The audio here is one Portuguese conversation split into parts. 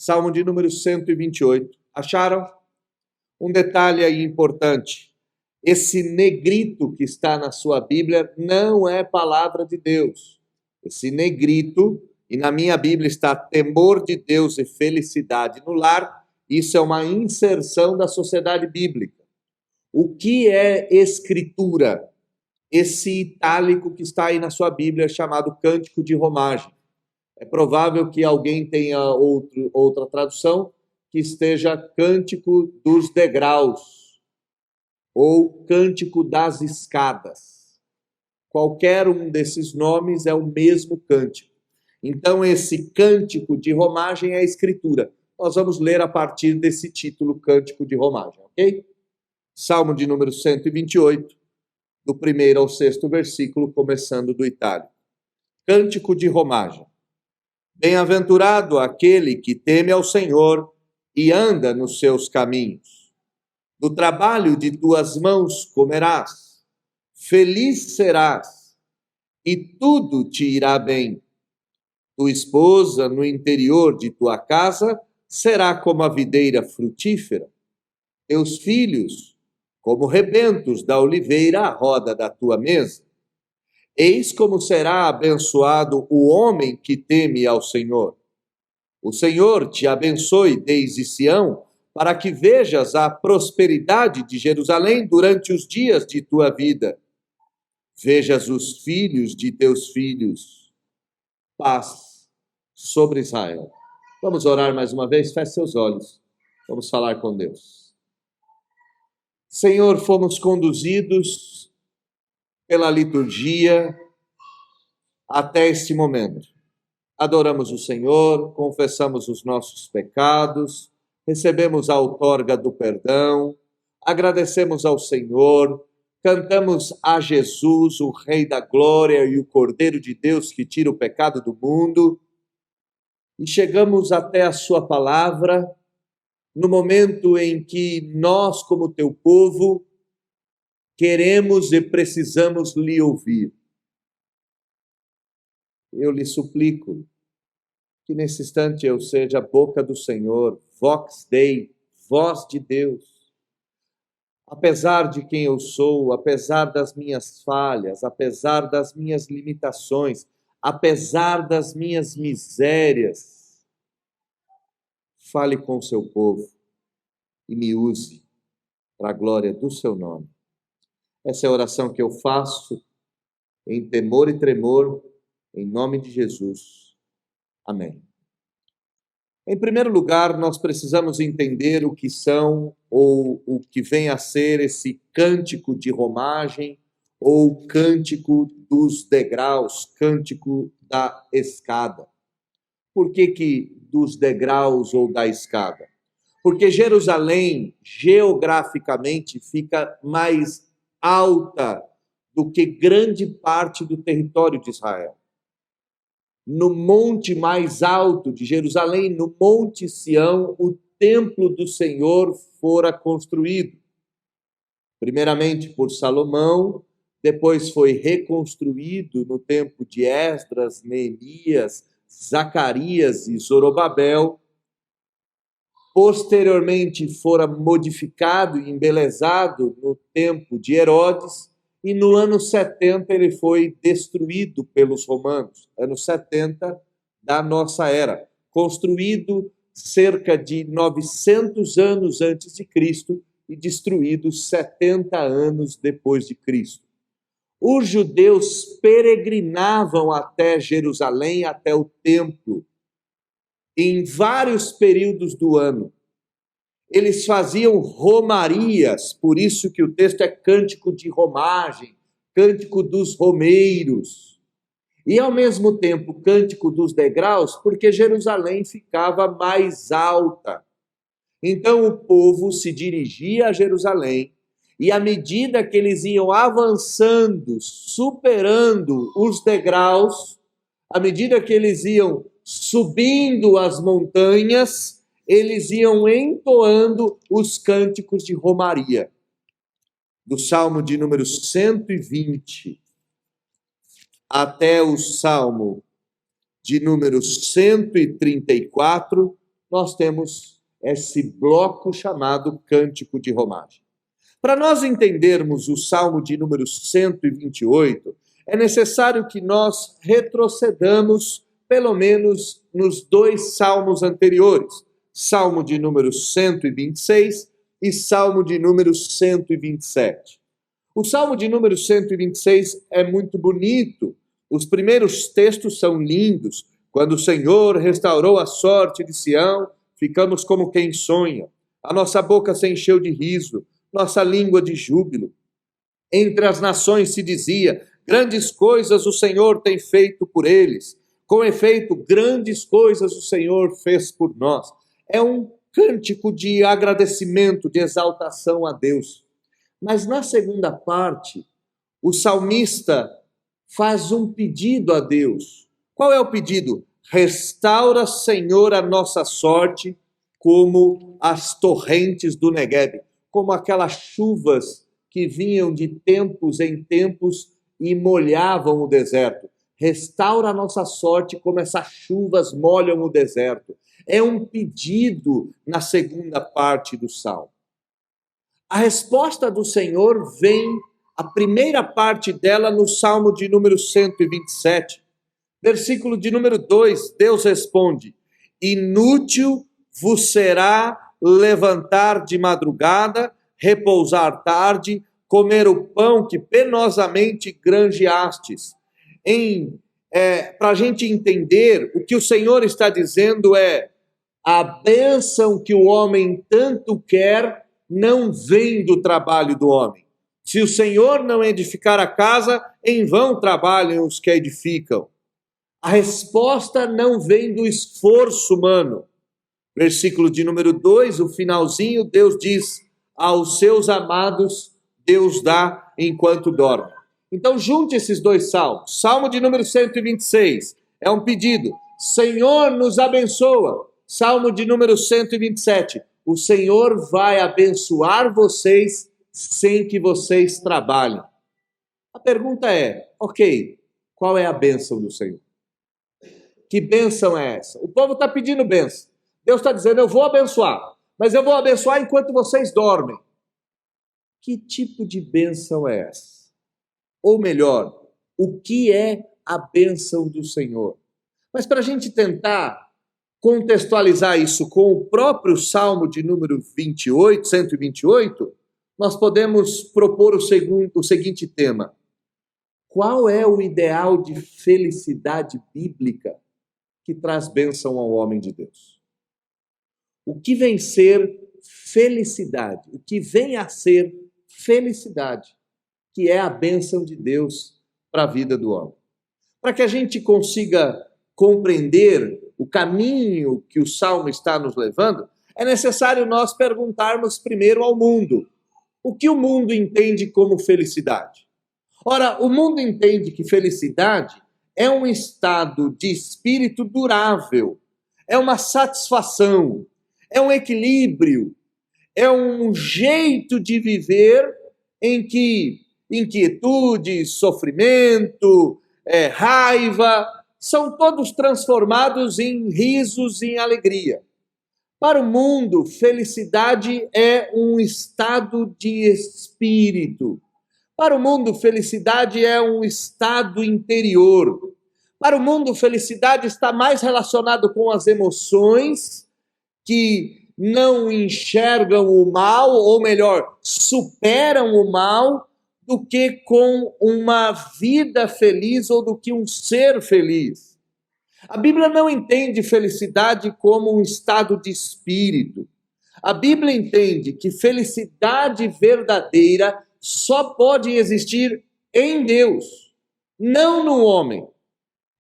Salmo de número 128. Acharam? Um detalhe aí importante. Esse negrito que está na sua Bíblia não é palavra de Deus. Esse negrito, e na minha Bíblia está temor de Deus e felicidade no lar, isso é uma inserção da sociedade bíblica. O que é escritura? Esse itálico que está aí na sua Bíblia é chamado Cântico de Romagem. É provável que alguém tenha outra tradução que esteja Cântico dos Degraus ou Cântico das Escadas. Qualquer um desses nomes é o mesmo cântico. Então, esse Cântico de Romagem é a escritura. Nós vamos ler a partir desse título, Cântico de Romagem, ok? Salmo de número 128, do 1º ao 6º versículo, começando do itálico. Cântico de Romagem. Bem-aventurado aquele que teme ao Senhor e anda nos seus caminhos. Do trabalho de tuas mãos comerás, feliz serás, e tudo te irá bem. Tua esposa no interior de tua casa será como a videira frutífera, teus filhos como rebentos da oliveira à roda da tua mesa. Eis como será abençoado o homem que teme ao Senhor. O Senhor te abençoe desde Sião, para que vejas a prosperidade de Jerusalém durante os dias de tua vida. Vejas os filhos de teus filhos. Paz sobre Israel. Vamos orar mais uma vez? Feche seus olhos. Vamos falar com Deus. Senhor, fomos conduzidos pela liturgia até este momento. Adoramos o Senhor, confessamos os nossos pecados, recebemos a outorga do perdão, agradecemos ao Senhor, cantamos a Jesus, o Rei da Glória e o Cordeiro de Deus que tira o pecado do mundo, e chegamos até a sua palavra, no momento em que nós, como teu povo, queremos e precisamos lhe ouvir. Eu lhe suplico que nesse instante eu seja a boca do Senhor, vox Dei, voz de Deus. Apesar de quem eu sou, apesar das minhas falhas, apesar das minhas limitações, apesar das minhas misérias, fale com o seu povo e me use para a glória do seu nome. Essa é a oração que eu faço em temor e tremor, em nome de Jesus. Amém. Em primeiro lugar, nós precisamos entender o que são ou o que vem a ser esse cântico de romagem ou cântico dos degraus, cântico da escada. Por que dos degraus ou da escada? Porque Jerusalém, geograficamente, fica mais alta do que grande parte do território de Israel. No monte mais alto de Jerusalém, no Monte Sião, o templo do Senhor fora construído. Primeiramente por Salomão, depois foi reconstruído no tempo de Esdras, Neemias, Zacarias e Zorobabel. Posteriormente fora modificado e embelezado no tempo de Herodes, e no ano 70 ele foi destruído pelos romanos, ano 70 da nossa era, construído cerca de 900 anos antes de Cristo e destruído 70 anos depois de Cristo. Os judeus peregrinavam até Jerusalém, até o templo, em vários períodos do ano. Eles faziam romarias, por isso que o texto é cântico de romagem, cântico dos romeiros. E, ao mesmo tempo, cântico dos degraus, porque Jerusalém ficava mais alta. Então, o povo se dirigia a Jerusalém, e à medida que eles iam avançando, superando os degraus, à medida que eles iam subindo as montanhas, eles iam entoando os cânticos de romaria. Do Salmo de número 120 até o Salmo de número 134, nós temos esse bloco chamado Cântico de Romagem. Para nós entendermos o Salmo de número 128, é necessário que nós retrocedamos pelo menos nos 2 salmos anteriores, Salmo de número 126 e Salmo de número 127. O Salmo de número 126 é muito bonito, os primeiros textos são lindos. Quando o Senhor restaurou a sorte de Sião, ficamos como quem sonha. A nossa boca se encheu de riso, nossa língua de júbilo. Entre as nações se dizia, grandes coisas o Senhor tem feito por eles. Com efeito, grandes coisas o Senhor fez por nós. É um cântico de agradecimento, de exaltação a Deus. Mas na segunda parte, o salmista faz um pedido a Deus. Qual é o pedido? Restaura, Senhor, a nossa sorte, como as torrentes do Negueb, como aquelas chuvas que vinham de tempos em tempos e molhavam o deserto. Restaura a nossa sorte como essas chuvas molham o deserto. É um pedido na segunda parte do Salmo. A resposta do Senhor vem, a primeira parte dela, no Salmo de número 127. Versículo de número 2, Deus responde, inútil vos será levantar de madrugada, repousar tarde, comer o pão que penosamente granjeastes. Para a gente entender, o que o Senhor está dizendo é, a bênção que o homem tanto quer não vem do trabalho do homem. Se o Senhor não edificar a casa, em vão trabalham os que a edificam. A resposta não vem do esforço humano. Versículo de número 2, o finalzinho, Deus diz, aos seus amados, Deus dá enquanto dorme. Então junte esses 2 salmos. Salmo de número 126, é um pedido. Senhor, nos abençoa. Salmo de número 127, o Senhor vai abençoar vocês sem que vocês trabalhem. A pergunta é, ok, qual é a bênção do Senhor? Que bênção é essa? O povo está pedindo bênção. Deus está dizendo, eu vou abençoar, mas eu vou abençoar enquanto vocês dormem. Que tipo de bênção é essa? Ou melhor, o que é a bênção do Senhor? Mas para a gente tentar contextualizar isso com o próprio Salmo de número 128, nós podemos propor o seguinte tema. Qual é o ideal de felicidade bíblica que traz bênção ao homem de Deus? O que vem ser felicidade? O que vem a ser felicidade? Que é a bênção de Deus para a vida do homem. Para que a gente consiga compreender o caminho que o Salmo está nos levando, é necessário nós perguntarmos primeiro ao mundo. O que o mundo entende como felicidade? Ora, o mundo entende que felicidade é um estado de espírito durável, é uma satisfação, é um equilíbrio, é um jeito de viver em que inquietude, sofrimento, raiva, são todos transformados em risos e em alegria. Para o mundo, felicidade é um estado de espírito. Para o mundo, felicidade é um estado interior. Para o mundo, felicidade está mais relacionado com as emoções que não enxergam o mal, ou melhor, superam o mal, do que com uma vida feliz ou do que um ser feliz. A Bíblia não entende felicidade como um estado de espírito. A Bíblia entende que felicidade verdadeira só pode existir em Deus, não no homem.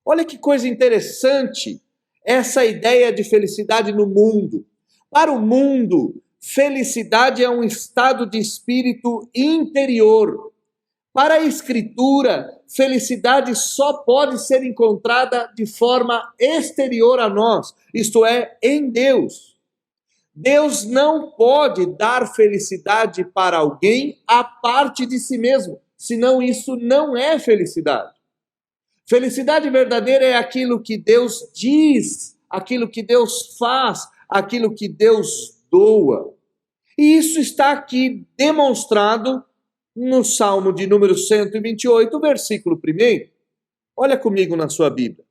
Olha que coisa interessante essa ideia de felicidade no mundo. Para o mundo, felicidade é um estado de espírito interior. Para a Escritura, felicidade só pode ser encontrada de forma exterior a nós, isto é, em Deus. Deus não pode dar felicidade para alguém à parte de si mesmo, senão isso não é felicidade. Felicidade verdadeira é aquilo que Deus diz, aquilo que Deus faz, aquilo que Deus doa. E isso está aqui demonstrado no Salmo de número 128, versículo 1. Olha comigo na sua Bíblia.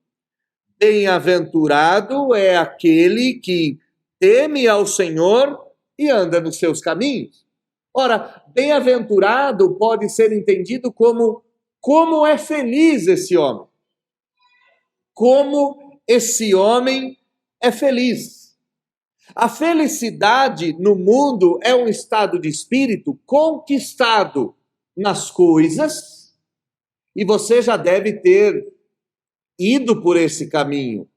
Bem-aventurado é aquele que teme ao Senhor e anda nos seus caminhos. Ora, bem-aventurado pode ser entendido como é feliz esse homem. Como esse homem é feliz. A felicidade no mundo é um estado de espírito conquistado nas coisas, e você já deve ter ido por esse caminho.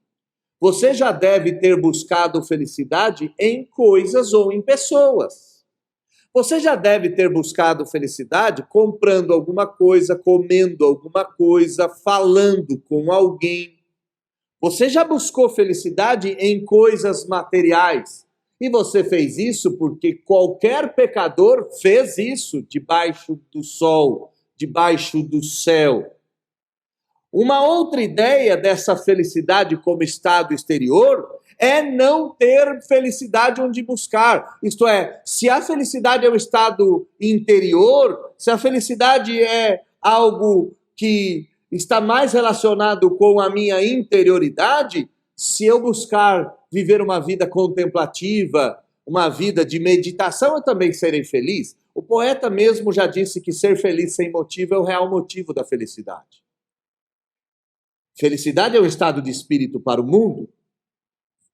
Você já deve ter buscado felicidade em coisas ou em pessoas. Você já deve ter buscado felicidade comprando alguma coisa, comendo alguma coisa, falando com alguém. Você já buscou felicidade em coisas materiais. E você fez isso porque qualquer pecador fez isso debaixo do sol, debaixo do céu. Uma outra ideia dessa felicidade como estado exterior é não ter felicidade onde buscar. Isto é, se a felicidade é um estado interior, se a felicidade é algo que está mais relacionado com a minha interioridade, se eu buscar viver uma vida contemplativa, uma vida de meditação, eu também serei feliz. O poeta mesmo já disse que ser feliz sem motivo é o real motivo da felicidade. Felicidade é um estado de espírito para o mundo,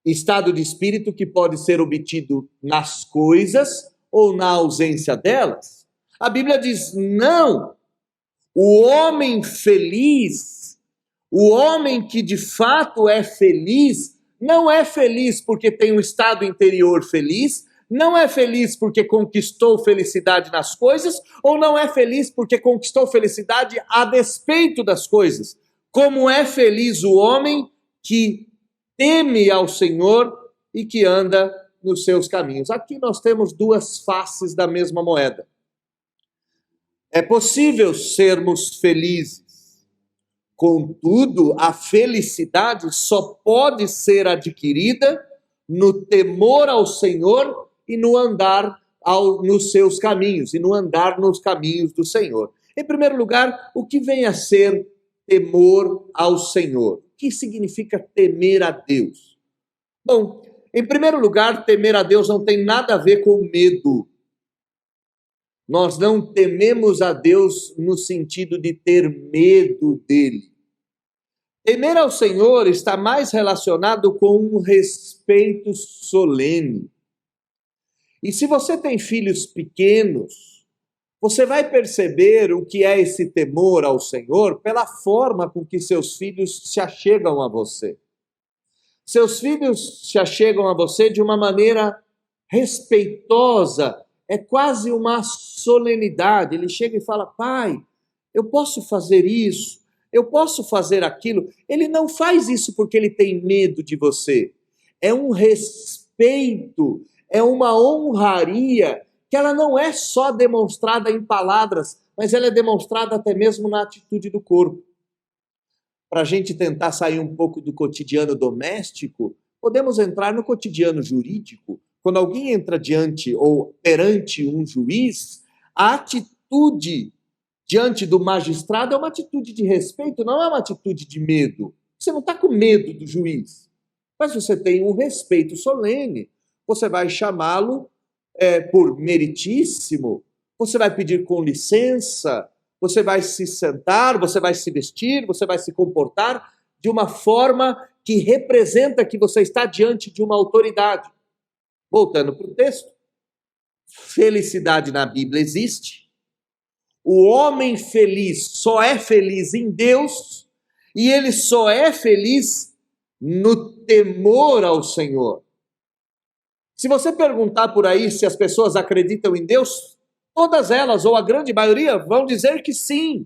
estado de espírito que pode ser obtido nas coisas ou na ausência delas. A Bíblia diz, não, o homem feliz, o homem que de fato é feliz, não é feliz porque tem um estado interior feliz, não é feliz porque conquistou felicidade nas coisas, ou não é feliz porque conquistou felicidade a despeito das coisas. Como é feliz o homem que teme ao Senhor e que anda nos seus caminhos. Aqui nós temos duas faces da mesma moeda. É possível sermos felizes. Contudo, a felicidade só pode ser adquirida no temor ao Senhor e no andar nos seus caminhos, e no andar nos caminhos do Senhor. Em primeiro lugar, o que vem a ser temor ao Senhor? O que significa temer a Deus? Bom, em primeiro lugar, temer a Deus não tem nada a ver com medo. Nós não tememos a Deus no sentido de ter medo dele. Temer ao Senhor está mais relacionado com um respeito solene. E se você tem filhos pequenos, você vai perceber o que é esse temor ao Senhor pela forma com que seus filhos se achegam a você. Seus filhos se achegam a você de uma maneira respeitosa, é quase uma solenidade. Ele chega e fala, pai, eu posso fazer isso, eu posso fazer aquilo. Ele não faz isso porque ele tem medo de você. É um respeito, é uma honraria, que ela não é só demonstrada em palavras, mas ela é demonstrada até mesmo na atitude do corpo. Para a gente tentar sair um pouco do cotidiano doméstico, podemos entrar no cotidiano jurídico. Quando alguém entra diante ou perante um juiz, a atitude diante do magistrado é uma atitude de respeito, não é uma atitude de medo. Você não está com medo do juiz, mas você tem um respeito solene. Você vai chamá-lo por meritíssimo, você vai pedir com licença, você vai se sentar, você vai se vestir, você vai se comportar de uma forma que representa que você está diante de uma autoridade. Voltando para o texto, felicidade na Bíblia existe. O homem feliz só é feliz em Deus e ele só é feliz no temor ao Senhor. Se você perguntar por aí se as pessoas acreditam em Deus, todas elas, ou a grande maioria, vão dizer que sim.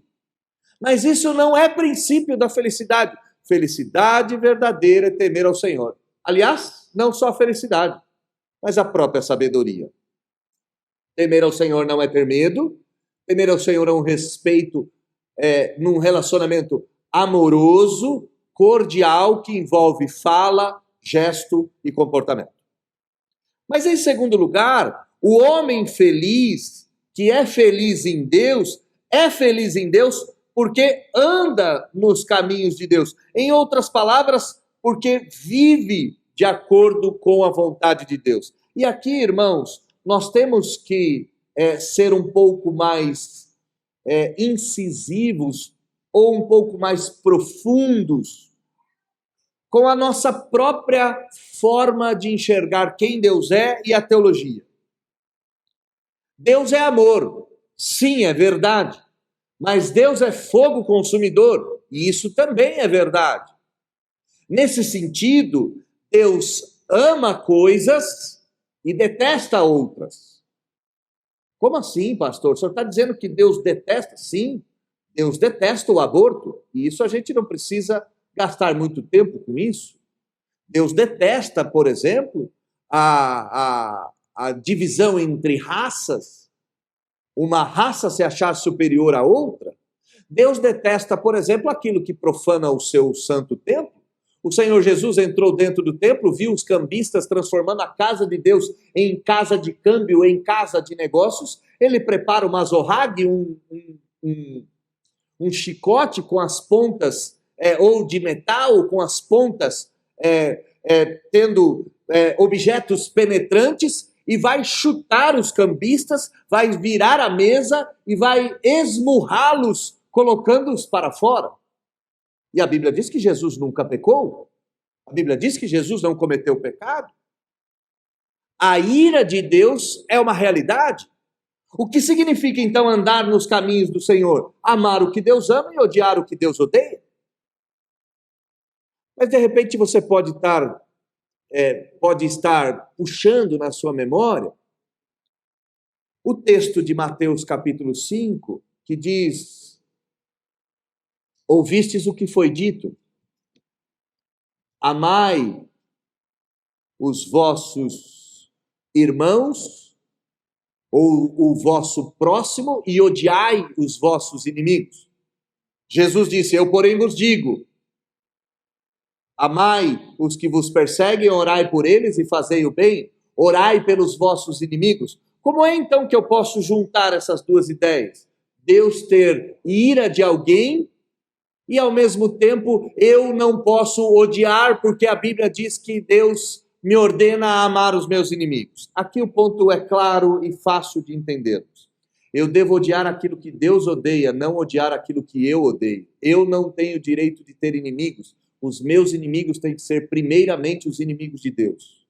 Mas isso não é princípio da felicidade. Felicidade verdadeira é temer ao Senhor. Aliás, não só a felicidade, mas a própria sabedoria. Temer ao Senhor não é ter medo. Temer ao Senhor é um respeito num relacionamento amoroso, cordial, que envolve fala, gesto e comportamento. Mas, em segundo lugar, o homem feliz, que é feliz em Deus porque anda nos caminhos de Deus. Em outras palavras, porque vive de acordo com a vontade de Deus. E aqui, irmãos, nós temos que ser um pouco mais incisivos ou um pouco mais profundos com a nossa própria forma de enxergar quem Deus é e a teologia. Deus é amor, sim, é verdade, mas Deus é fogo consumidor, e isso também é verdade. Nesse sentido, Deus ama coisas e detesta outras. Como assim, pastor? O senhor está dizendo que Deus detesta? Sim, Deus detesta o aborto, e isso a gente não precisa gastar muito tempo com isso. Deus detesta, por exemplo, a divisão entre raças, uma raça se achar superior à outra. Deus detesta, por exemplo, aquilo que profana o seu santo templo. O Senhor Jesus entrou dentro do templo, viu os cambistas transformando a casa de Deus em casa de câmbio, em casa de negócios. Ele prepara uma zorrague, um chicote com as pontas, ou de metal, com as pontas tendo objetos penetrantes, e vai chutar os cambistas, vai virar a mesa e vai esmurrá-los, colocando-os para fora. E a Bíblia diz que Jesus nunca pecou. A Bíblia diz que Jesus não cometeu pecado. A ira de Deus é uma realidade. O que significa, então, andar nos caminhos do Senhor? Amar o que Deus ama e odiar o que Deus odeia. Mas, de repente, você pode estar puxando na sua memória o texto de Mateus capítulo 5, que diz: ouvistes o que foi dito, amai os vossos irmãos, ou o vosso próximo, e odiai os vossos inimigos. Jesus disse: eu, porém, vos digo, amai os que vos perseguem, orai por eles e fazei o bem, orai pelos vossos inimigos. Como é então que eu posso juntar essas duas ideias? Deus ter ira de alguém e, ao mesmo tempo, eu não posso odiar, porque a Bíblia diz que Deus me ordena a amar os meus inimigos. Aqui o ponto é claro e fácil de entendermos. Eu devo odiar aquilo que Deus odeia, não odiar aquilo que eu odeio. Eu não tenho direito de ter inimigos. Os meus inimigos têm que ser primeiramente os inimigos de Deus.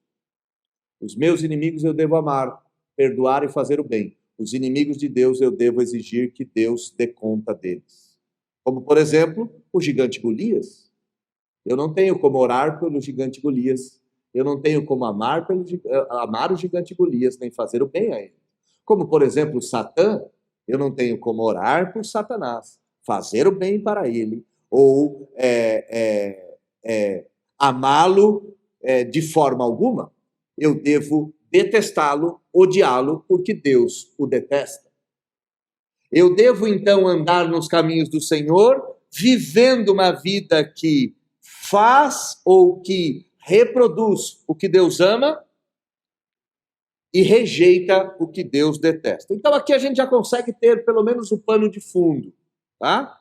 Os meus inimigos eu devo amar, perdoar e fazer o bem. Os inimigos de Deus eu devo exigir que Deus dê conta deles. Como, por exemplo, o gigante Golias. Eu não tenho como orar pelo gigante Golias. Eu não tenho como amar o gigante Golias, nem fazer o bem a ele. Como, por exemplo, Satã, eu não tenho como orar por Satanás, fazer o bem para ele, ou amá-lo de forma alguma. Eu devo detestá-lo, odiá-lo, porque Deus o detesta. Eu devo, então, andar nos caminhos do Senhor, vivendo uma vida que faz ou que reproduz o que Deus ama e rejeita o que Deus detesta. Então, aqui a gente já consegue ter pelo menos o pano de fundo, tá?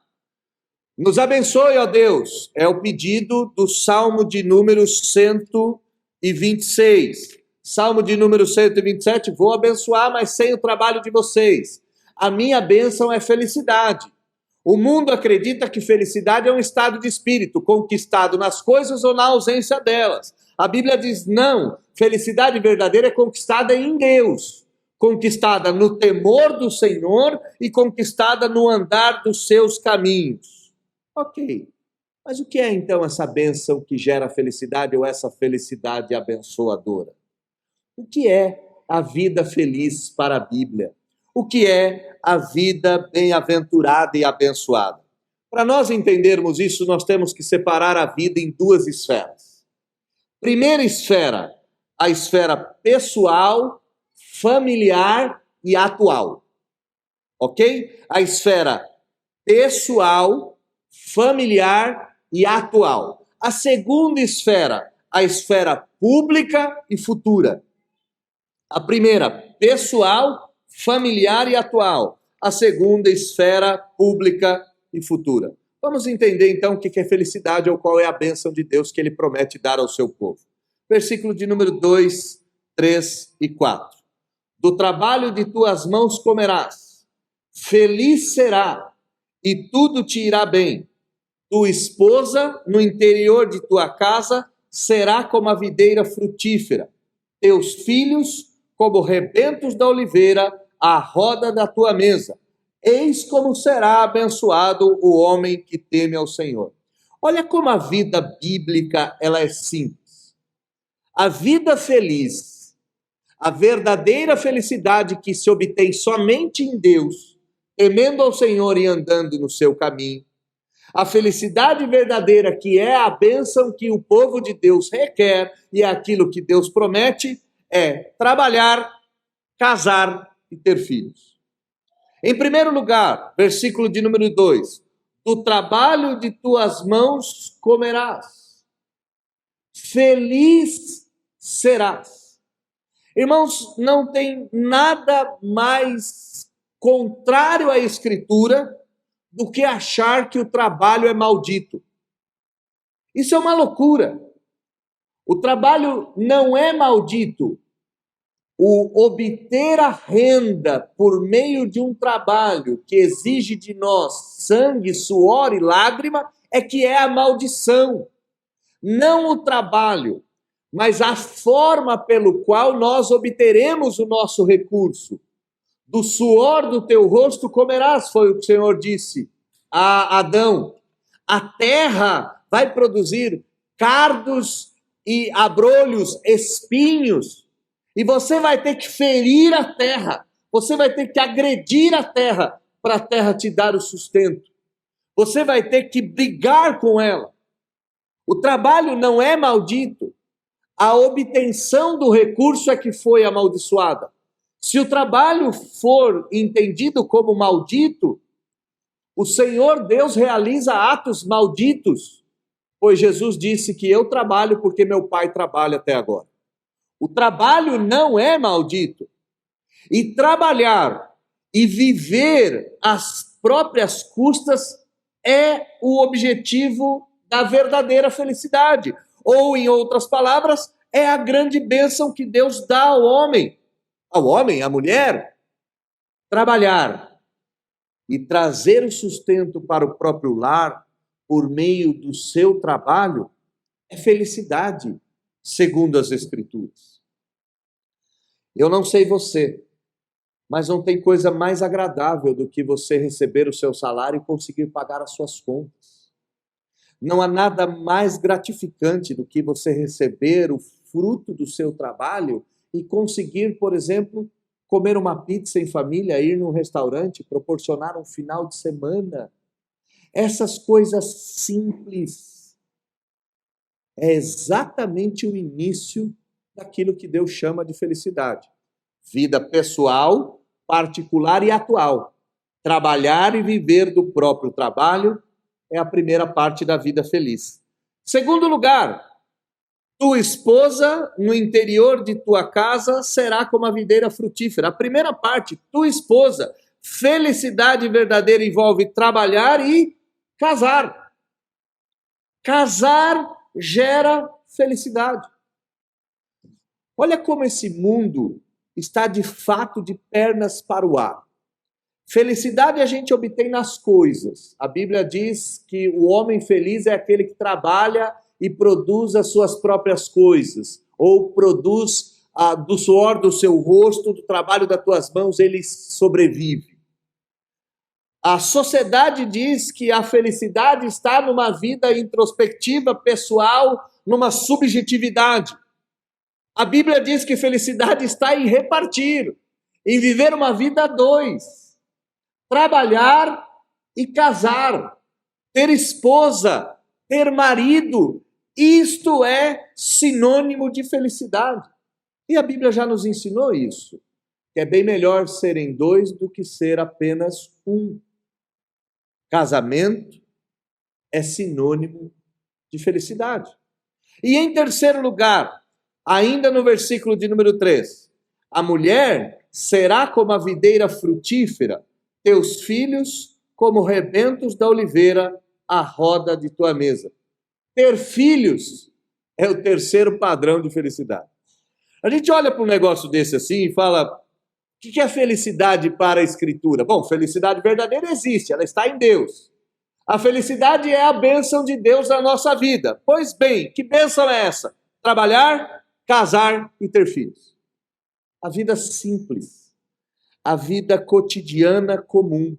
Nos abençoe, ó Deus, é o pedido do Salmo de número 126. Salmo de número 127, vou abençoar, mas sem o trabalho de vocês. A minha bênção é felicidade. O mundo acredita que felicidade é um estado de espírito, conquistado nas coisas ou na ausência delas. A Bíblia diz não, felicidade verdadeira é conquistada em Deus, conquistada no temor do Senhor e conquistada no andar dos seus caminhos. Ok, mas o que é então essa bênção que gera felicidade ou essa felicidade abençoadora? O que é a vida feliz para a Bíblia? O que é a vida bem-aventurada e abençoada? Para nós entendermos isso, nós temos que separar a vida em duas esferas. Primeira esfera, a esfera pessoal, familiar e atual. Ok? A esfera pessoal, familiar e atual. A segunda esfera, a esfera pública e futura. A primeira, pessoal, familiar e atual. A segunda, esfera pública e futura. Vamos entender então o que é felicidade ou qual é a bênção de Deus que ele promete dar ao seu povo. Versículo de número 2, 3 e 4. Do trabalho de tuas mãos comerás, feliz será, e tudo te irá bem. Tua esposa no interior de tua casa será como a videira frutífera, teus filhos como rebentos da oliveira à roda da tua mesa. Eis como será abençoado o homem que teme ao Senhor. Olha como a vida bíblica ela é simples. A vida feliz, a verdadeira felicidade que se obtém somente em Deus, temendo ao Senhor e andando no seu caminho. A felicidade verdadeira, que é a bênção que o povo de Deus requer e é aquilo que Deus promete, é trabalhar, casar e ter filhos. Em primeiro lugar, versículo de número 2, do trabalho de tuas mãos comerás, feliz serás. Irmãos, não tem nada mais contrário à Escritura do que achar que o trabalho é maldito. Isso é uma loucura. O trabalho não é maldito. O obter a renda por meio de um trabalho que exige de nós sangue, suor e lágrima é que é a maldição. Não o trabalho, mas a forma pelo qual nós obteremos o nosso recurso. Do suor do teu rosto comerás, foi o que o Senhor disse a Adão. A terra vai produzir cardos e abrolhos, espinhos, e você vai ter que ferir a terra, você vai ter que agredir a terra para a terra te dar o sustento. Você vai ter que brigar com ela. O trabalho não é maldito, a obtenção do recurso é que foi amaldiçoada. Se o trabalho for entendido como maldito, o Senhor Deus realiza atos malditos, pois Jesus disse que eu trabalho porque meu Pai trabalha até agora. O trabalho não é maldito. E trabalhar e viver às próprias custas é o objetivo da verdadeira felicidade. Ou, em outras palavras, é a grande bênção que Deus dá ao homem, à mulher. Trabalhar e trazer o sustento para o próprio lar por meio do seu trabalho é felicidade, segundo as Escrituras. Eu não sei você, mas não tem coisa mais agradável do que você receber o seu salário e conseguir pagar as suas contas. Não há nada mais gratificante do que você receber o fruto do seu trabalho e conseguir, por exemplo, comer uma pizza em família, ir num restaurante, proporcionar um final de semana. Essas coisas simples é exatamente o início daquilo que Deus chama de felicidade. Vida pessoal, particular e atual. Trabalhar e viver do próprio trabalho é a primeira parte da vida feliz. Segundo lugar, tua esposa no interior de tua casa será como a videira frutífera. A primeira parte, tua esposa. Felicidade verdadeira envolve trabalhar e casar. Casar gera felicidade. Olha como esse mundo está de fato de pernas para o ar. Felicidade a gente obtém nas coisas. A Bíblia diz que o homem feliz é aquele que trabalha e produz as suas próprias coisas, ou produz do suor do seu rosto, do trabalho das tuas mãos, ele sobrevive. A sociedade diz que a felicidade está numa vida introspectiva, pessoal, numa subjetividade. A Bíblia diz que felicidade está em repartir, em viver uma vida a dois. Trabalhar e casar, ter esposa, ter marido, isto é sinônimo de felicidade. E a Bíblia já nos ensinou isso, que é bem melhor serem dois do que ser apenas um. Casamento é sinônimo de felicidade. E em terceiro lugar, ainda no versículo de número 3, A mulher será como a videira frutífera, teus filhos como rebentos da oliveira, à roda de tua mesa. Ter filhos é o terceiro padrão de felicidade. A gente olha para um negócio desse assim e fala, o que é felicidade para a Escritura? Bom, felicidade verdadeira existe, ela está em Deus. A felicidade é a bênção de Deus na nossa vida. Pois bem, que bênção é essa? Trabalhar, casar e ter filhos. A vida simples, a vida cotidiana comum.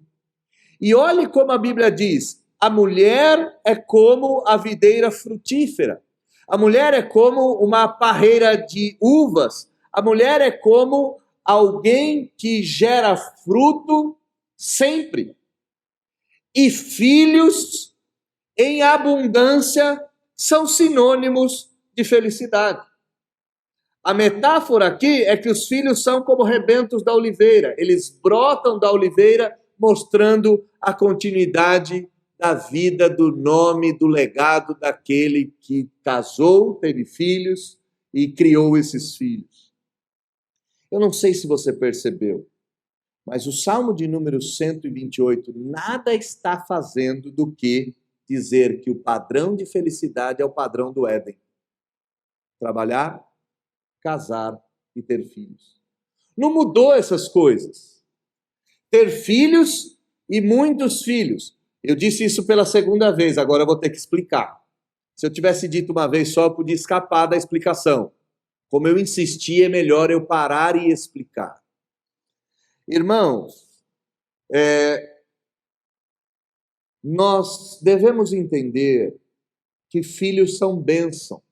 E olhe como a Bíblia diz, a mulher é como a videira frutífera. A mulher é como uma parreira de uvas. A mulher é como alguém que gera fruto sempre. E filhos em abundância são sinônimos de felicidade. A metáfora aqui é que os filhos são como rebentos da oliveira. Eles brotam da oliveira, mostrando a continuidade da vida, do nome, do legado daquele que casou, teve filhos e criou esses filhos. Eu não sei se você percebeu, mas o Salmo de número 128 nada está fazendo do que dizer que o padrão de felicidade é o padrão do Éden. Trabalhar, casar e ter filhos. Não mudou essas coisas. Ter filhos e muitos filhos. Eu disse isso pela segunda vez, agora eu vou ter que explicar. Se eu tivesse dito uma vez só, eu podia escapar da explicação. Como eu insisti, é melhor eu parar e explicar. Irmãos, nós devemos entender que filhos são bênção.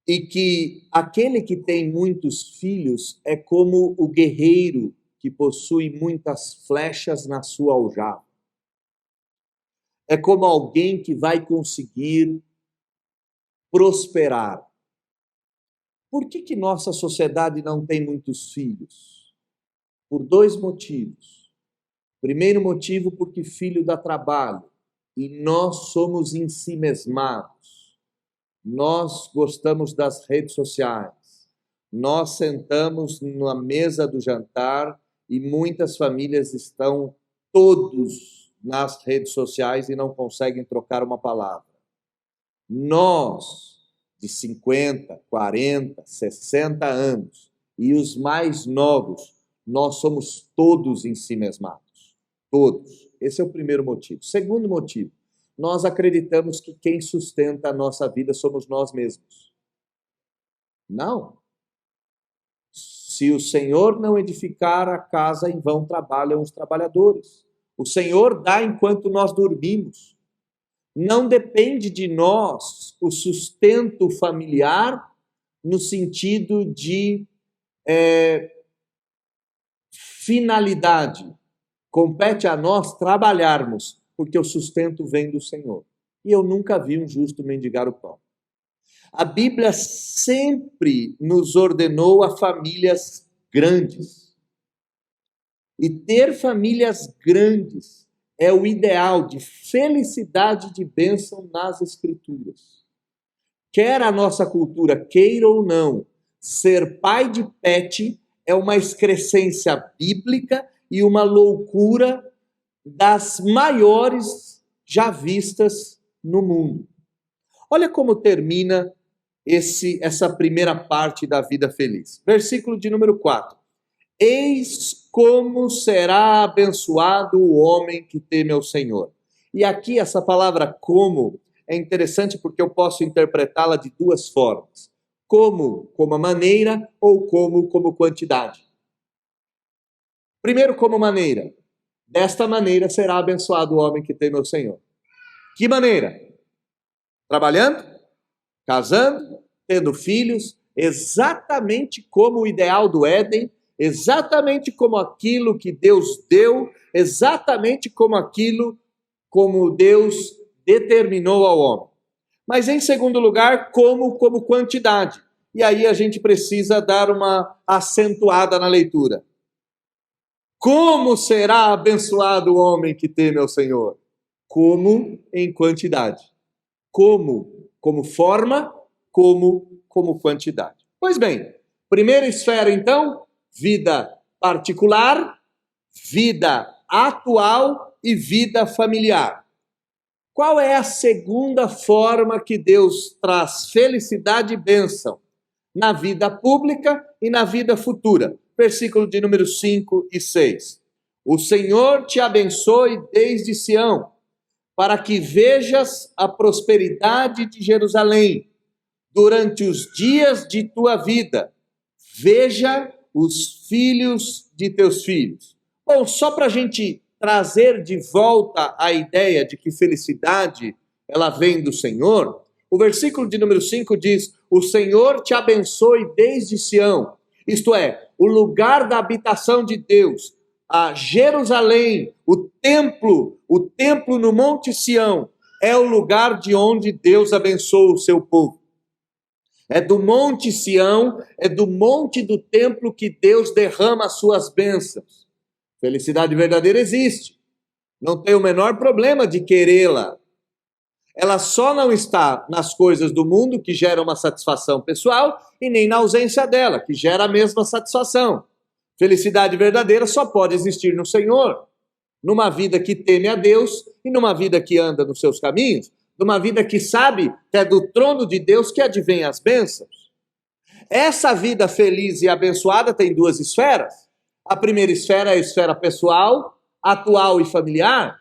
E que aquele que tem muitos filhos é como o guerreiro que possui muitas flechas na sua aljava. É como alguém que vai conseguir prosperar. Por que nossa sociedade não tem muitos filhos? Por dois motivos. Primeiro motivo, porque filho dá trabalho e nós somos ensimesmados. Nós gostamos das redes sociais. Nós sentamos na mesa do jantar e muitas famílias estão todos nas redes sociais e não conseguem trocar uma palavra. Nós, de 50, 40, 60 anos, e os mais novos, nós somos todos ensimesmados. Todos. Esse é o primeiro motivo. Segundo motivo, nós acreditamos que quem sustenta a nossa vida somos nós mesmos. Não. Se o Senhor não edificar a casa, em vão trabalham os trabalhadores. O Senhor dá enquanto nós dormimos. Não depende de nós o sustento familiar no sentido de finalidade. Compete a nós trabalharmos, porque o sustento vem do Senhor. E eu nunca vi um justo mendigar o pão. A Bíblia sempre nos ordenou a famílias grandes. E ter famílias grandes é o ideal de felicidade e de bênção nas Escrituras. Quer a nossa cultura queira ou não, ser pai de pet é uma excrescência bíblica e uma loucura das maiores já vistas no mundo. Olha como termina essa primeira parte da vida feliz. Versículo de número 4. Eis como será abençoado o homem que teme ao Senhor. E aqui essa palavra como é interessante porque eu posso interpretá-la de duas formas. Como a maneira ou como quantidade. Primeiro, como maneira. Desta maneira será abençoado o homem que teme ao Senhor. Que maneira? Trabalhando, casando, tendo filhos, exatamente como o ideal do Éden, exatamente como aquilo que Deus deu, exatamente como Deus determinou ao homem. Mas em segundo lugar, como quantidade. E aí a gente precisa dar uma acentuada na leitura. Como será abençoado o homem que teme ao Senhor? Como em quantidade. Como forma, como quantidade. Pois bem, Primeira esfera, então, vida particular, vida atual e vida familiar. Qual é a segunda forma que Deus traz felicidade e bênção na vida pública e na vida futura? Versículo de número 5 e 6. O Senhor te abençoe desde Sião, para que vejas a prosperidade de Jerusalém durante os dias de tua vida. Veja os filhos de teus filhos. Bom, só para a gente trazer de volta a ideia de que felicidade ela vem do Senhor, o versículo de número 5 diz: o Senhor te abençoe desde Sião, isto é, o lugar da habitação de Deus, a Jerusalém, o templo no Monte Sião, é o lugar de onde Deus abençoa o seu povo. É do Monte Sião, é do monte do templo que Deus derrama as suas bênçãos. Felicidade verdadeira existe. Não tem o menor problema de querê-la. Ela só não está nas coisas do mundo, que geram uma satisfação pessoal, e nem na ausência dela, que gera a mesma satisfação. Felicidade verdadeira só pode existir no Senhor, numa vida que teme a Deus e numa vida que anda nos seus caminhos, numa vida que sabe que é do trono de Deus que advém as bênçãos. Essa vida feliz e abençoada tem duas esferas. A primeira esfera é a esfera pessoal, atual e familiar,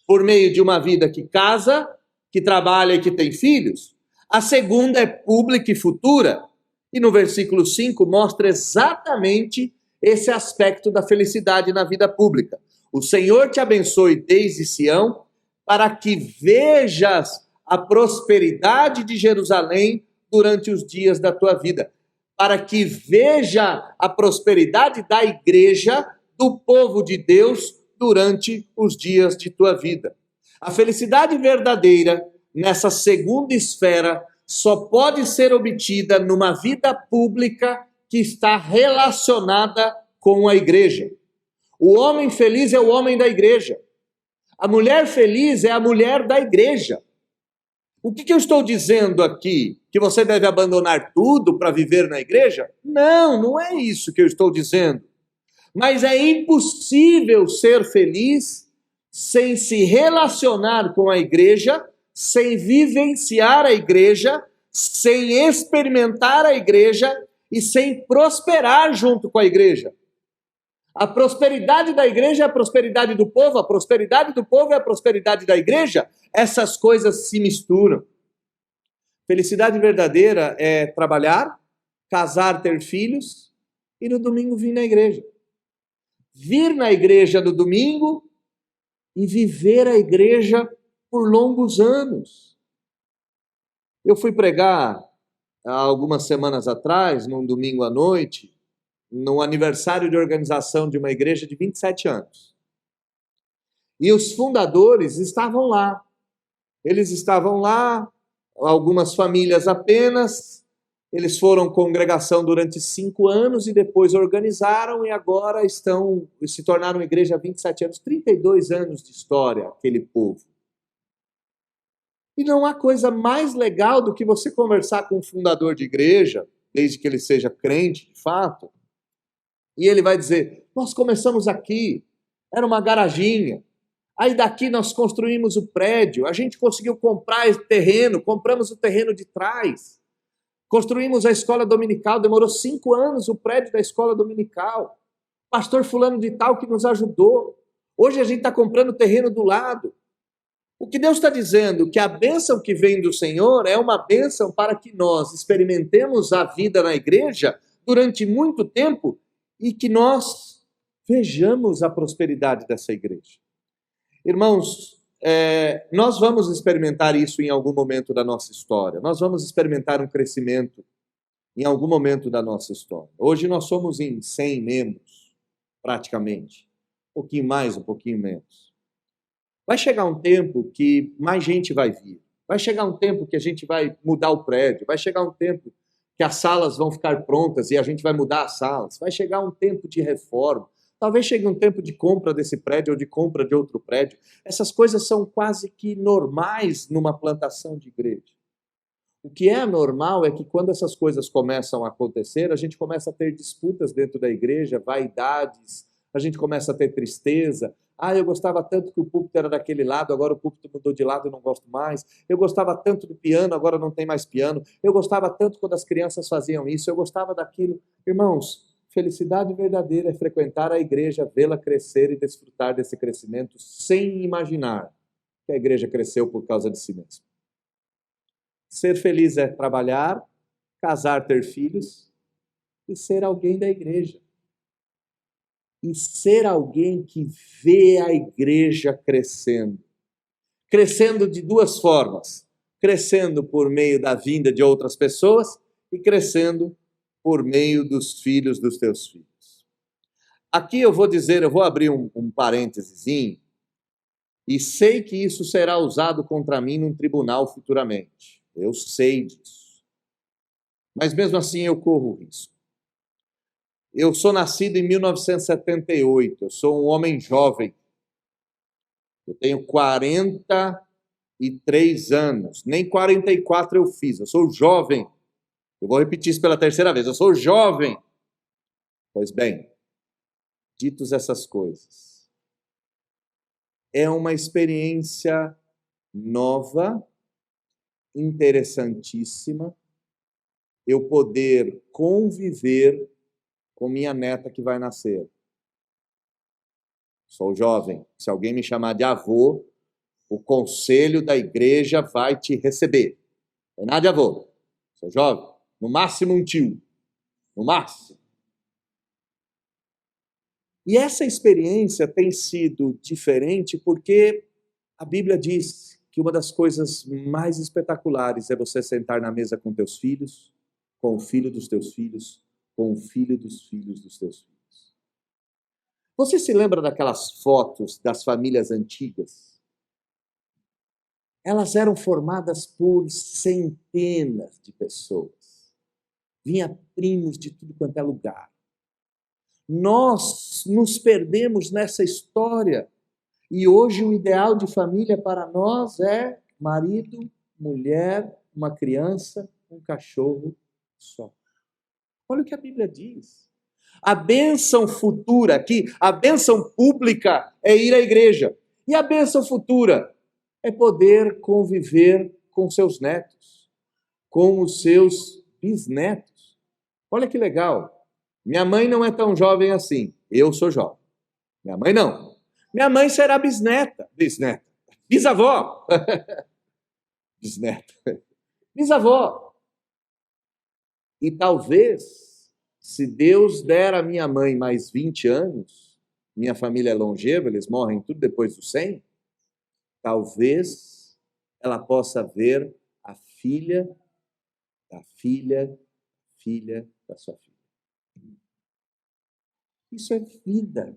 por meio de uma vida que casa, que trabalha e que tem filhos. A segunda é pública e futura. E no versículo 5 mostra exatamente esse aspecto da felicidade na vida pública. O Senhor te abençoe desde Sião, para que vejas a prosperidade de Jerusalém durante os dias da tua vida. Para que veja a prosperidade da igreja, do povo de Deus, durante os dias de tua vida. A felicidade verdadeira, nessa segunda esfera, só pode ser obtida numa vida pública que está relacionada com a igreja. O homem feliz é o homem da igreja. A mulher feliz é a mulher da igreja. O que eu estou dizendo aqui? Que você deve abandonar tudo para viver na igreja? Não, não é isso que eu estou dizendo. Mas é impossível ser feliz sem se relacionar com a igreja, sem vivenciar a igreja, sem experimentar a igreja e sem prosperar junto com a igreja. A prosperidade da igreja é a prosperidade do povo, a prosperidade do povo é a prosperidade da igreja. Essas coisas se misturam. Felicidade verdadeira é trabalhar, casar, ter filhos e no domingo vir na igreja. Vir na igreja no domingo e viver a igreja por longos anos. Eu fui pregar há algumas semanas atrás, num domingo à noite, no aniversário de organização de uma igreja de 27 anos. E os fundadores estavam lá. Eles estavam lá, algumas famílias apenas. Eles foram congregação durante 5 anos e depois organizaram e agora se tornaram igreja há 27 anos, 32 anos de história, aquele povo. E não há coisa mais legal do que você conversar com um fundador de igreja, desde que ele seja crente, de fato, e ele vai dizer: nós começamos aqui, era uma garaginha, aí daqui nós construímos o prédio, a gente conseguiu comprar esse terreno, compramos o terreno de trás, construímos a escola dominical, demorou 5 anos o prédio da escola dominical, pastor fulano de tal que nos ajudou, hoje a gente está comprando o terreno do lado. O que Deus está dizendo, que a bênção que vem do Senhor é uma bênção para que nós experimentemos a vida na igreja durante muito tempo, e que nós vejamos a prosperidade dessa igreja. Irmãos, nós vamos experimentar isso em algum momento da nossa história. Nós vamos experimentar um crescimento em algum momento da nossa história. Hoje nós somos em 100 membros, praticamente. Um pouquinho mais, um pouquinho menos. Vai chegar um tempo que mais gente vai vir. Vai chegar um tempo que a gente vai mudar o prédio. Vai chegar um tempo que as salas vão ficar prontas e a gente vai mudar as salas. Vai chegar um tempo de reforma. Talvez chegue um tempo de compra desse prédio ou de compra de outro prédio. Essas coisas são quase que normais numa plantação de igreja. O que é anormal é que quando essas coisas começam a acontecer, a gente começa a ter disputas dentro da igreja, vaidades, a gente começa a ter tristeza. Ah, eu gostava tanto que o púlpito era daquele lado, agora o púlpito mudou de lado, eu não gosto mais. Eu gostava tanto do piano, agora não tem mais piano. Eu gostava tanto quando as crianças faziam isso, eu gostava daquilo. Irmãos, felicidade verdadeira é frequentar a igreja, vê-la crescer e desfrutar desse crescimento sem imaginar que a igreja cresceu por causa de si mesma. Ser feliz é trabalhar, casar, ter filhos e ser alguém da igreja. E ser alguém que vê a igreja crescendo. Crescendo de duas formas. Crescendo por meio da vinda de outras pessoas e crescendo por meio dos filhos dos teus filhos. Aqui eu vou abrir um parênteses, e sei que isso será usado contra mim num tribunal futuramente. Eu sei disso. Mas mesmo assim eu corro risco. Eu sou nascido em 1978, eu sou um homem jovem. Eu tenho 43 anos, nem 44 eu fiz, eu sou jovem. Eu vou repetir isso pela terceira vez, eu sou jovem. Pois bem, ditos essas coisas, é uma experiência nova, interessantíssima, eu poder conviver com minha neta que vai nascer. Sou jovem. Se alguém me chamar de avô, o conselho da igreja vai te receber. Não é nada de avô. Sou jovem. No máximo um tio. No máximo. E essa experiência tem sido diferente porque a Bíblia diz que uma das coisas mais espetaculares é você sentar na mesa com teus filhos, com o filho dos teus filhos, com o filho dos filhos dos teus filhos. Você se lembra daquelas fotos das famílias antigas? Elas eram formadas por centenas de pessoas. Vinha primos de tudo quanto é lugar. Nós nos perdemos nessa história. E hoje o ideal de família para nós é marido, mulher, uma criança, um cachorro só. Olha o que a Bíblia diz. A bênção futura aqui, a bênção pública é ir à igreja. E a bênção futura é poder conviver com seus netos, com os seus bisnetos. Olha que legal. Minha mãe não é tão jovem assim. Eu sou jovem. Minha mãe não. Minha mãe será bisneta. Bisavó. Bisneta. Bisavó. E talvez, se Deus der à minha mãe mais 20 anos, minha família é longeva, eles morrem tudo depois dos 100, talvez ela possa ver a filha da filha da sua filha. Isso é vida,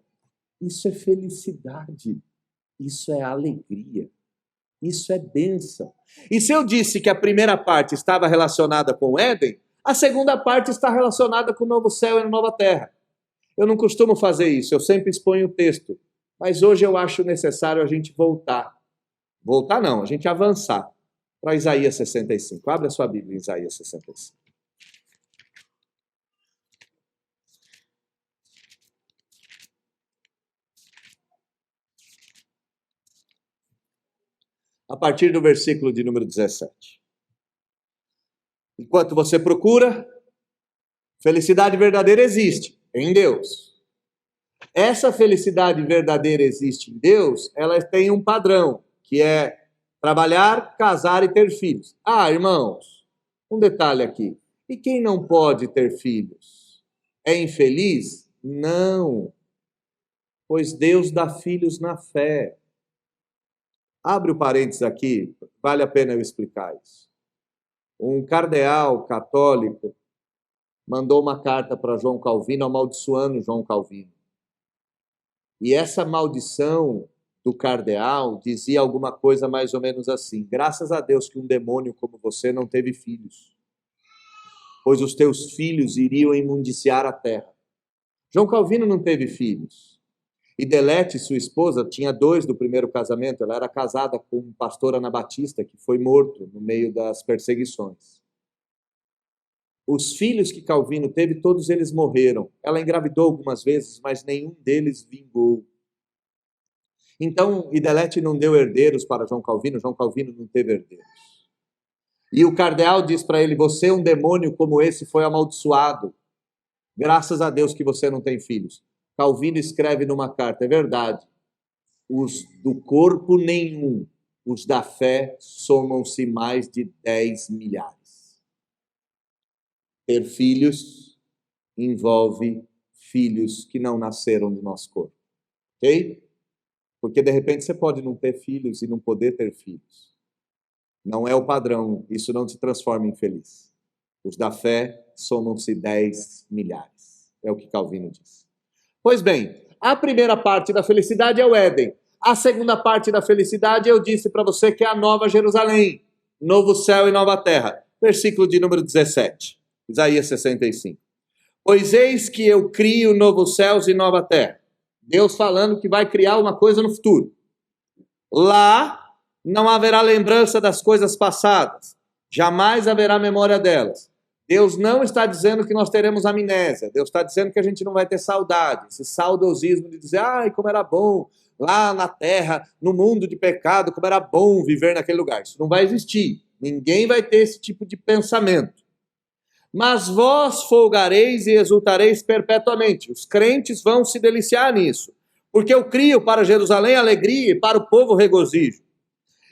isso é felicidade, isso é alegria, isso é bênção. E se eu disse que a primeira parte estava relacionada com o Éden, a segunda parte está relacionada com o novo céu e a nova terra. Eu não costumo fazer isso, eu sempre exponho o texto, mas hoje eu acho necessário a gente voltar. Voltar não, a gente avançar para Isaías 65. Abre a sua Bíblia em Isaías 65. A partir do versículo de número 17. Enquanto você procura, felicidade verdadeira existe em Deus. Essa felicidade verdadeira existe em Deus, ela tem um padrão, que é trabalhar, casar e ter filhos. Ah, irmãos, um detalhe aqui. E quem não pode ter filhos? É infeliz? Não. Pois Deus dá filhos na fé. Abre o parênteses aqui, vale a pena eu explicar isso. Um cardeal católico mandou uma carta para João Calvino amaldiçoando João Calvino. E essa maldição do cardeal dizia alguma coisa mais ou menos assim: graças a Deus que um demônio como você não teve filhos, pois os teus filhos iriam imundiciar a terra. João Calvino não teve filhos. E Delete, sua esposa, tinha 2 do primeiro casamento. Ela era casada com um pastor anabatista que foi morto no meio das perseguições. Os filhos que Calvino teve, todos eles morreram. Ela engravidou algumas vezes, mas nenhum deles vingou. Então, Idelete não deu herdeiros para João Calvino não teve herdeiros. E o cardeal diz para ele, você, um demônio como esse, foi amaldiçoado. Graças a Deus que você não tem filhos. Calvino escreve numa carta, é verdade, os do corpo nenhum, os da fé somam-se mais de 10 milhares. Ter filhos envolve filhos que não nasceram do nosso corpo. Ok? Porque de repente você pode não ter filhos e não poder ter filhos. Não é o padrão, isso não te transforma em feliz. Os da fé somam-se 10 milhares. É o que Calvino diz. Pois bem, a primeira parte da felicidade é o Éden. A segunda parte da felicidade eu disse para você que é a Nova Jerusalém, novo céu e nova terra. Versículo de número 17, Isaías 65. Pois eis que eu crio novos céus e nova terra. Deus falando que vai criar uma coisa no futuro. Lá não haverá lembrança das coisas passadas, jamais haverá memória delas. Deus não está dizendo que nós teremos amnésia, Deus está dizendo que a gente não vai ter saudade, esse saudosismo de dizer, ai, como era bom lá na terra, no mundo de pecado, como era bom viver naquele lugar. Isso não vai existir, ninguém vai ter esse tipo de pensamento. Mas vós folgareis e exultareis perpetuamente. Os crentes vão se deliciar nisso, porque eu crio para Jerusalém alegria e para o povo regozijo.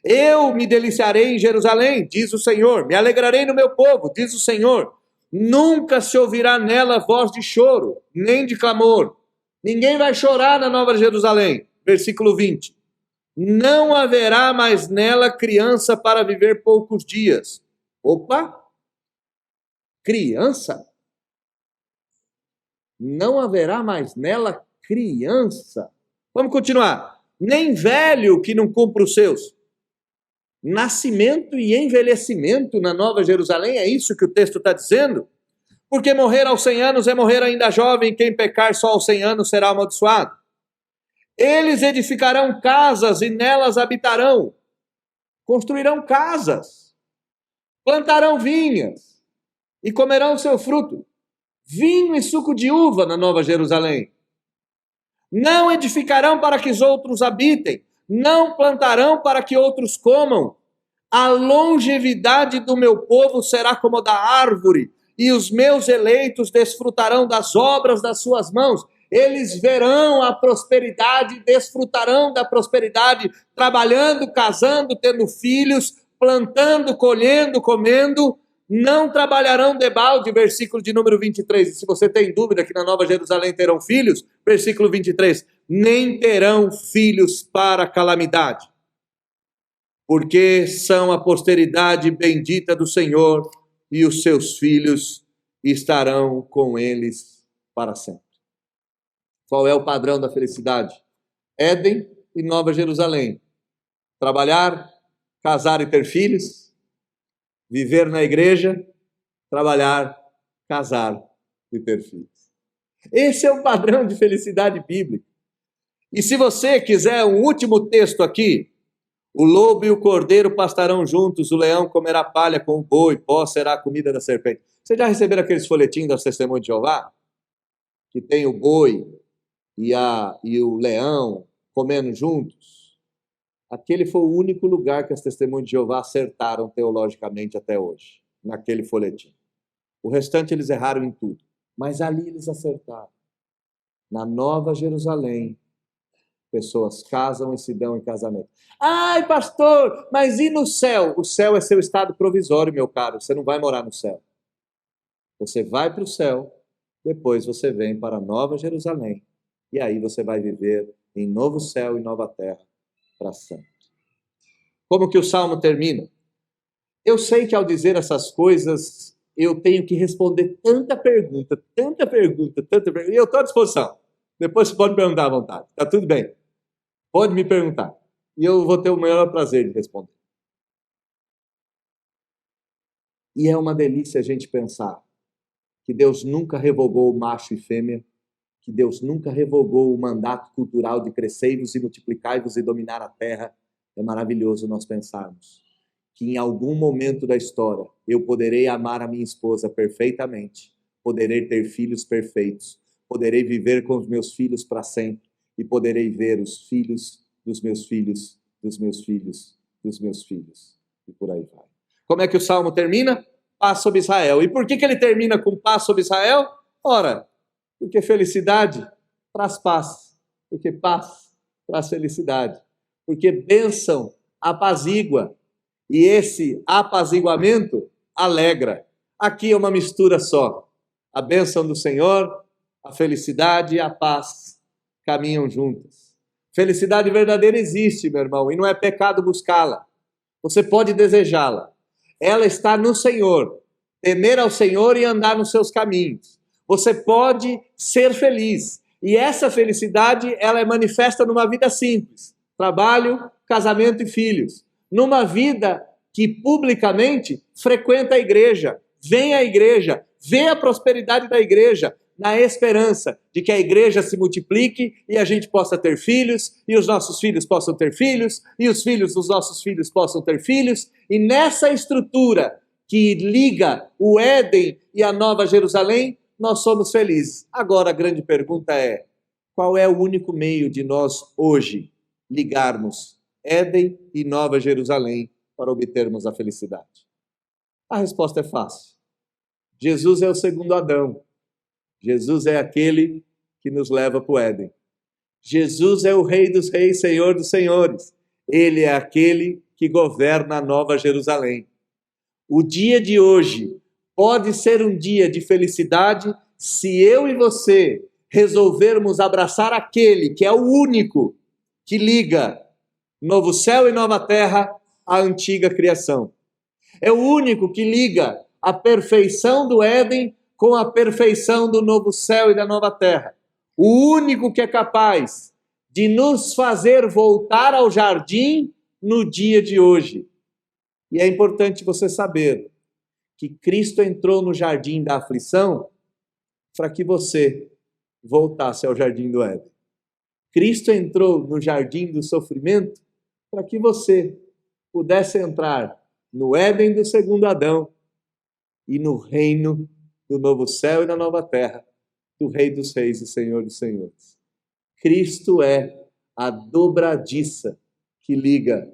Eu me deliciarei em Jerusalém, diz o Senhor, me alegrarei no meu povo, diz o Senhor. Nunca se ouvirá nela voz de choro, nem de clamor. Ninguém vai chorar na Nova Jerusalém. Versículo 20. Não haverá mais nela criança para viver poucos dias. Opa! Criança? Não haverá mais nela criança. Vamos continuar. Nem velho que não cumpra os seus. Nascimento e envelhecimento na Nova Jerusalém, é isso que o texto está dizendo? Porque morrer aos 100 anos é morrer ainda jovem, quem pecar só aos 100 anos será amaldiçoado. Eles edificarão casas e nelas habitarão. Construirão casas. Plantarão vinhas e comerão seu fruto. Vinho e suco de uva na Nova Jerusalém. Não edificarão para que os outros habitem. Não plantarão para que outros comam. A longevidade do meu povo será como a da árvore, e os meus eleitos desfrutarão das obras das suas mãos. Eles verão a prosperidade, desfrutarão da prosperidade, trabalhando, casando, tendo filhos, plantando, colhendo, comendo. Não trabalharão debalde, versículo de número 23. E se você tem dúvida que na Nova Jerusalém terão filhos, versículo 23, nem terão filhos para calamidade, porque são a posteridade bendita do Senhor, e os seus filhos estarão com eles para sempre. Qual é o padrão da felicidade? Éden e Nova Jerusalém. Trabalhar, casar e ter filhos, viver na igreja, trabalhar, casar e ter filhos. Esse é o padrão de felicidade bíblica. E se você quiser um último texto aqui, o lobo e o cordeiro pastarão juntos, o leão comerá palha com o boi, pó será a comida da serpente. Vocês já receberam aqueles folhetinhos das Testemunhas de Jeová? Que tem o boi e o leão comendo juntos? Aquele foi o único lugar que as Testemunhas de Jeová acertaram teologicamente até hoje, naquele folhetim. O restante eles erraram em tudo, mas ali eles acertaram. Na Nova Jerusalém, pessoas casam e se dão em casamento. Ai, pastor, mas e no céu? O céu é seu estado provisório, meu caro. Você não vai morar no céu. Você vai para o céu, depois você vem para a Nova Jerusalém. E aí você vai viver em novo céu e nova terra para sempre. Como que o Salmo termina? Eu sei que ao dizer essas coisas, eu tenho que responder tanta pergunta, e eu estou à disposição. Depois você pode perguntar à vontade. Está tudo bem. Pode me perguntar. E eu vou ter o maior prazer de responder. E é uma delícia a gente pensar que Deus nunca revogou o macho e fêmea, que Deus nunca revogou o mandato cultural de crescei-vos e multiplicai-vos e dominar a terra. É maravilhoso nós pensarmos que em algum momento da história eu poderei amar a minha esposa perfeitamente, poderei ter filhos perfeitos, poderei viver com os meus filhos para sempre e poderei ver os filhos dos meus filhos, dos meus filhos, dos meus filhos. E por aí vai. Como é que o Salmo termina? Paz sobre Israel. E por que ele termina com paz sobre Israel? Ora, porque felicidade traz paz. Porque paz traz felicidade. Porque bênção apazigua. E esse apaziguamento alegra. Aqui é uma mistura só. A bênção do Senhor, a felicidade e a paz caminham juntas. Felicidade verdadeira existe, meu irmão, e não é pecado buscá-la. Você pode desejá-la. Ela está no Senhor. Temer ao Senhor e andar nos seus caminhos. Você pode ser feliz. E essa felicidade, ela é manifesta numa vida simples. Trabalho, casamento e filhos. Numa vida que publicamente frequenta a igreja, vem à igreja, vê a prosperidade da igreja, na esperança de que a igreja se multiplique e a gente possa ter filhos, e os nossos filhos possam ter filhos, e os filhos dos nossos filhos possam ter filhos, e nessa estrutura que liga o Éden e a Nova Jerusalém, nós somos felizes. Agora a grande pergunta é, qual é o único meio de nós hoje ligarmos Éden e Nova Jerusalém para obtermos a felicidade? A resposta é fácil. Jesus é o segundo Adão. Jesus é aquele que nos leva para o Éden. Jesus é o Rei dos Reis, Senhor dos Senhores. Ele é aquele que governa a Nova Jerusalém. O dia de hoje pode ser um dia de felicidade se eu e você resolvermos abraçar aquele que é o único que liga novo céu e nova terra à antiga criação. É o único que liga a perfeição do Éden com a perfeição do novo céu e da nova terra. O único que é capaz de nos fazer voltar ao jardim no dia de hoje. E é importante você saber que Cristo entrou no jardim da aflição para que você voltasse ao jardim do Éden. Cristo entrou no jardim do sofrimento para que você pudesse entrar no Éden do segundo Adão e no reino do novo céu e da nova terra, do Rei dos Reis e Senhor dos Senhores. Cristo é a dobradiça que liga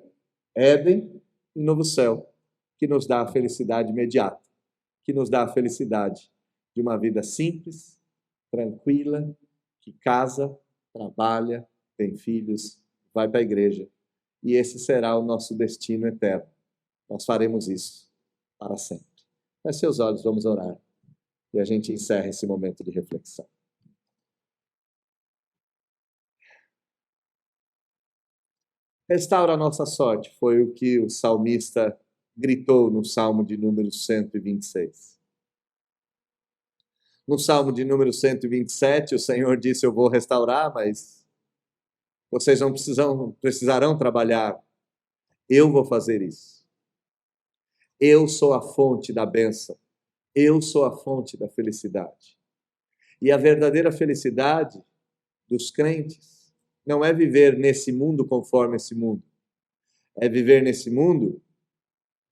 Éden e novo céu, que nos dá a felicidade imediata, que nos dá a felicidade de uma vida simples, tranquila, que casa, trabalha, tem filhos, vai para a igreja. E esse será o nosso destino eterno. Nós faremos isso para sempre. Feche seus olhos, vamos orar. E a gente encerra esse momento de reflexão. Restaura a nossa sorte, foi o que o salmista gritou no Salmo de número 126. No Salmo de número 127, o Senhor disse, eu vou restaurar, mas vocês não precisarão trabalhar. Eu vou fazer isso. Eu sou a fonte da bênção. Eu sou a fonte da felicidade. E a verdadeira felicidade dos crentes não é viver nesse mundo conforme esse mundo. É viver nesse mundo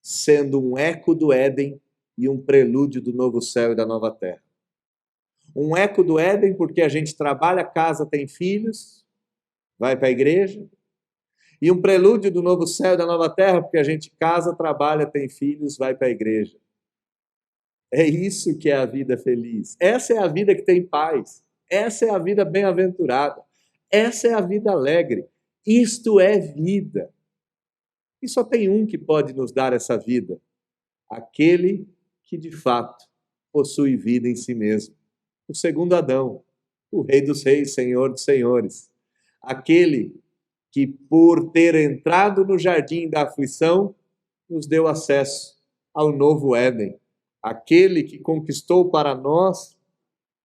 sendo um eco do Éden e um prelúdio do novo céu e da nova terra. Um eco do Éden porque a gente trabalha, casa, tem filhos, vai para a igreja. E um prelúdio do novo céu e da nova terra porque a gente casa, trabalha, tem filhos, vai para a igreja. É isso que é a vida feliz. Essa é a vida que tem paz. Essa é a vida bem-aventurada. Essa é a vida alegre. Isto é vida. E só tem um que pode nos dar essa vida. Aquele que, de fato, possui vida em si mesmo. O segundo Adão, o Rei dos Reis, Senhor dos Senhores. Aquele que, por ter entrado no jardim da aflição, nos deu acesso ao novo Éden. Aquele que conquistou para nós,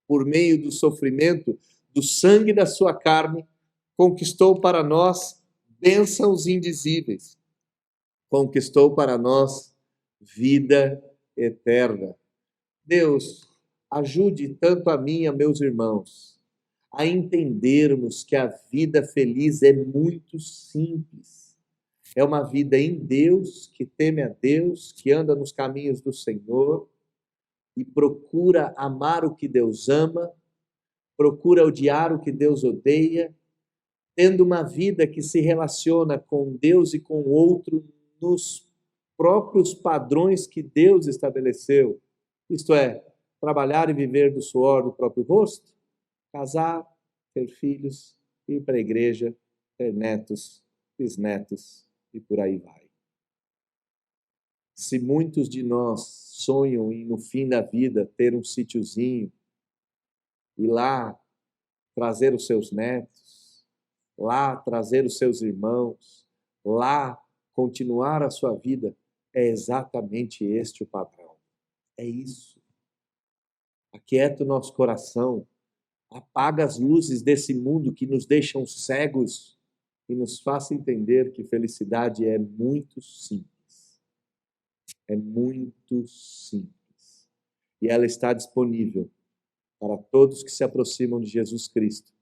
por meio do sofrimento, do sangue da sua carne, conquistou para nós bênçãos indizíveis. Conquistou para nós vida eterna. Deus, ajude tanto a mim e a meus irmãos a entendermos que a vida feliz é muito simples. É uma vida em Deus, que teme a Deus, que anda nos caminhos do Senhor e procura amar o que Deus ama, procura odiar o que Deus odeia, tendo uma vida que se relaciona com Deus e com o outro nos próprios padrões que Deus estabeleceu. Isto é, trabalhar e viver do suor do próprio rosto, casar, ter filhos, ir para a igreja, ter netos, bisnetos e por aí vai. Se muitos de nós sonham em, no fim da vida, ter um sítiozinho, ir lá trazer os seus netos, lá trazer os seus irmãos, lá continuar a sua vida, é exatamente este o padrão. É isso. Aquieta o nosso coração, apaga as luzes desse mundo que nos deixam cegos e nos faça entender que felicidade é muito simples. É muito simples. E ela está disponível para todos que se aproximam de Jesus Cristo,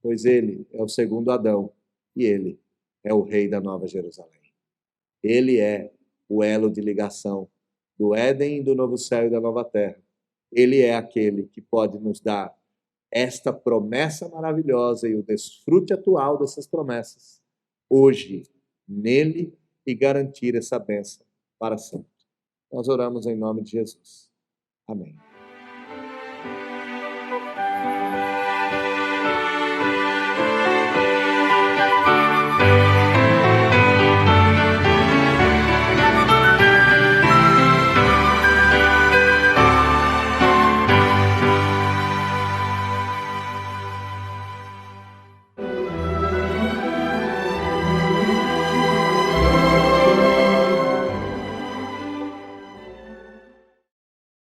pois ele é o segundo Adão e ele é o rei da Nova Jerusalém. Ele é o elo de ligação do Éden e do novo céu e da nova terra. Ele é aquele que pode nos dar esta promessa maravilhosa e o desfrute atual dessas promessas, hoje, nele, e garantir essa bênção para sempre. Nós oramos em nome de Jesus. Amém.